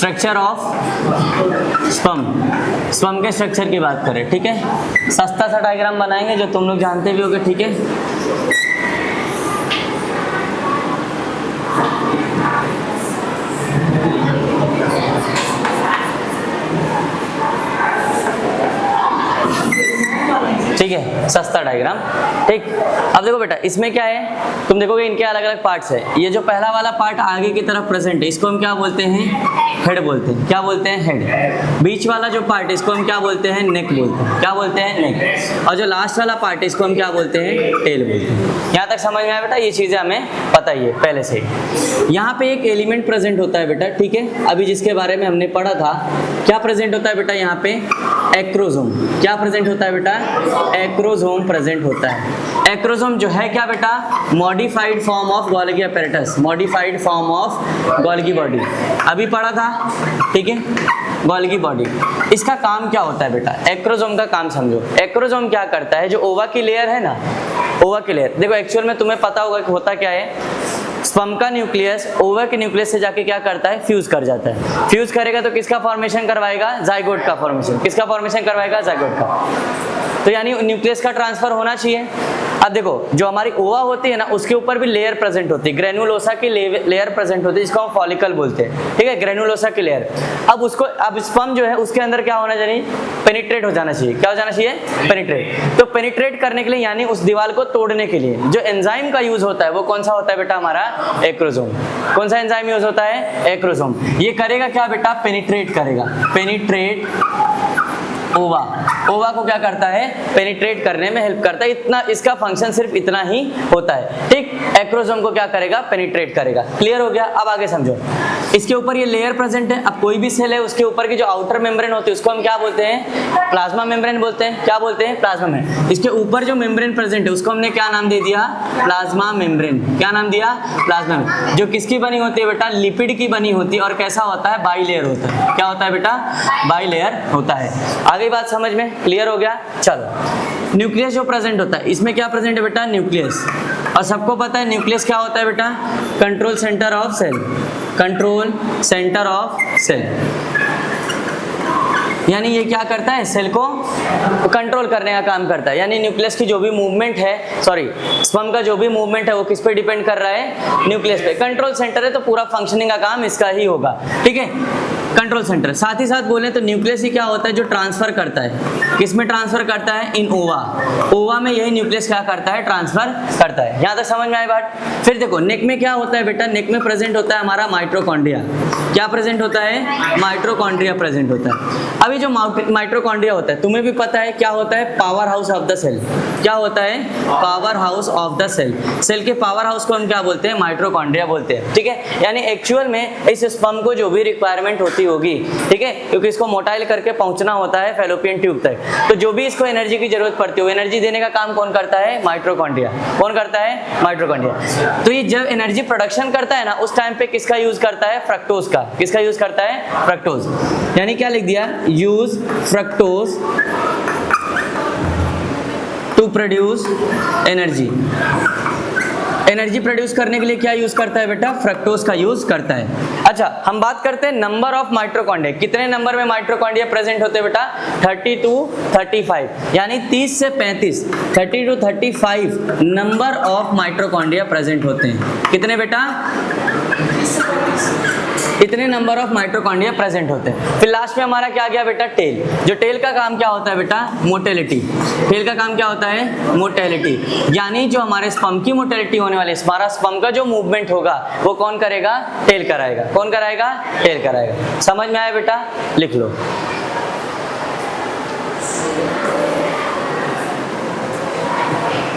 Structure of sperm के structure की बात करें, ठीक है। सस्ता सा डायग्राम बनाएंगे जो तुम लोग जानते भी होगे, ठीक है। ठीक है, सस्ता डायग्राम, ठीक। अब देखो बेटा, इसमें क्या है, तुम देखोगे इनके अलग अलग पार्ट्स है। ये जो पहला वाला पार्ट आगे की तरफ प्रेजेंट है, इसको हम क्या बोलते हैं, हेड बोलते हैं। क्या बोलते हैं, हेड। बीच वाला जो पार्ट है इसको हम क्या बोलते हैं, नेक बोलते हैं। क्या बोलते हैं, नेक। और जो लास्ट वाला पार्ट है इसको हम क्या बोलते हैं, टेल बोलते हैं। यहाँ तक समझ में आया बेटा, ये चीजें हमें पता ही है पहले से ही। यहाँ पे एक एलिमेंट प्रेजेंट होता है बेटा, ठीक है, अभी जिसके बारे में हमने पढ़ा था। क्या प्रेजेंट होता है बेटा, यहाँ पे एक्रोसोम। क्या प्रेजेंट होता है बेटा, एक्रोसोम प्रेजेंट होता है। एक्रोसोम जो है क्या बेटा, modified form of Golgi apparatus, modified form of Golgi body, अभी पढ़ा था, ठीक है, गोल्गी बॉडी। इसका काम क्या होता है बेटा, एक्रोसोम का काम समझो। एक्रोसोम क्या करता है, जो ओवा की लेयर है ना, ओवा की लेयर, देखो एक्चुअल में तुम्हें पता होगा कि होता क्या है, स्पर्म का न्यूक्लियस ओवा के न्यूक्लियस से जाके क्या करता है, फ्यूज कर जाता है। फ्यूज करेगा तो किसका फॉर्मेशन करवाएगा, जाइगोट का फॉर्मेशन। किसका फॉर्मेशन करवाएगा, जाइगोट का। तो यानी न्यूक्लियस का ट्रांसफर होना चाहिए। अब देखो, जो हमारी ओवा होती है ना, उसके ऊपर भी लेयर प्रेजेंट होती है, ग्रेनुलोसा की लेयर प्रेजेंट होती है, जिसको हम फॉलिकल बोलते हैं, ठीक है, ग्रेनुलोसा की लेयर। अब स्पर्म जो है उसके अंदर क्या होना चाहिए, पेनिट्रेट हो जाना चाहिए। क्या हो जाना चाहिए, पेनिट्रेट। तो पेनिट्रेट करने के लिए, यानी उस दीवार को तोड़ने के लिए जो एंजाइम का यूज होता है, वो कौन सा होता है बेटा, हमारा एक्रोसोम। कौन सा एंजाइम यूज होता है, एक्रोसोम। ये करेगा क्या बेटा, पेनिट्रेट करेगा, पेनिट्रेट ओवा। ओवा को क्या करता है, पेनिट्रेट करने में हेल्प करता है। इतना इसका फंक्शन सिर्फ इतना ही होता है, ठीक। एक्रोसोम को क्या करेगा, पेनिट्रेट करेगा। क्लियर हो गया। अब आगे समझो, इसके ऊपर ये लेयर प्रेजेंट है। अब कोई भी सेल है, उसके ऊपर की जो आउटर मेम्ब्रेन होती है उसको हम क्या बोलते हैं, प्लाज्मा मेम्ब्रेन बोलते हैं। क्या बोलते हैं, प्लाज्मा मेम्ब्रेन। इसके ऊपर जो मेम्ब्रेन प्रेजेंट है उसको हमने क्या नाम दे दिया, प्लाज्मा मेम्ब्रेन। क्या नाम दिया, प्लाज्मा मेम्ब्रेन। जो किसकी बनी होती है बेटा, लिपिड की बनी होती है। और कैसा होता है, बाइलेयर होता है। क्या होता है बेटा, बाइलेयर होता है। आगे बात समझ में क्लियर हो गया। चलो, न्यूक्लियस जो प्रेजेंट होता है, इसमें क्या प्रेजेंट है बेटा, न्यूक्लियस। और सबको पता है न्यूक्लियस क्या होता है बेटा, control centre of cell. Control centre of cell, यानी ये क्या करता है, सेल को कंट्रोल करने का काम करता है। यानी न्यूक्लियस की जो भी मूवमेंट है, सॉरी, स्पर्म का जो भी मूवमेंट है वो किस पे डिपेंड कर रहा है, न्यूक्लियस पे। कंट्रोल सेंटर है तो पूरा फंक्शनिंग का काम इसका ही होगा, ठीक है, कंट्रोल सेंटर। साथ ही साथ बोले तो न्यूक्लियस ही क्या होता है, जो ट्रांसफर करता है। किस में ट्रांसफर करता है, इन ओवा। ओवा में यही न्यूक्लियस क्या करता है, ट्रांसफर करता है। यहाँ तक समझ में आए बात। फिर देखो, नेक में क्या होता है बेटा, नेक में प्रेजेंट होता है हमारा माइटोकॉन्ड्रिया। क्या प्रेजेंट होता है, माइटोकॉन्ड्रिया प्रेजेंट होता है। अभी जो माइटोकॉन्ड्रिया होता है, तुम्हें भी पता है क्या होता है, power house of the cell. क्या होता है, power house of the cell. Cell के पावर हाउस को हम क्या बोलते हैं, माइटोकॉन्ड्रिया बोलते हैं, ठीक है। यानी एक्चुअल में इस स्पर्म को जो भी रिक्वायरमेंट होगी, ठीक है, क्योंकि इसको मोटाइल करके पहुंचना होता है फैलोपियन ट्यूब तक, तो जो भी इसको एनर्जी की जरूरत पड़ती है, वो एनर्जी देने का काम कौन करता है, माइटोकॉन्ड्रिया। कौन करता है, माइटोकॉन्ड्रिया। तो ये जब एनर्जी प्रोडक्शन करता है ना, उस टाइम पे किसका यूज करता है, फ्रक्टोज का। किसका यूज करता है, फ्रक्टोज। यानी क्या लिख दिया, use fructose to produce energy. Energy produce करने के लिए क्या यूज करता है बेटा, फ्रक्टोज का यूज करता है। अच्छा, हम बात करते हैं नंबर ऑफ माइटोकॉन्ड्रिया। कितने नंबर में माइटोकॉन्ड्रिया प्रेजेंट होते हैं बेटा, 30 to 35, यानी 30 से 35, 30 to 35 number of mitochondria present होते हैं। कितने बेटा, इतने नंबर ऑफ माइटोकॉन्ड्रिया प्रेजेंट होते हैं। फिर लास्ट में हमारा क्या गया बेटा, टेल। जो टेल का काम क्या होता है बेटा, मोटेलिटी। टेल का काम क्या होता है, मोटेलिटी। यानी जो हमारे स्पर्म की मोटेलिटी होने वाली, हमारा स्पर्म का जो मूवमेंट होगा वो कौन करेगा, टेल कराएगा। कौन कराएगा, टेल कराएगा। समझ में आया बेटा, लिख लो।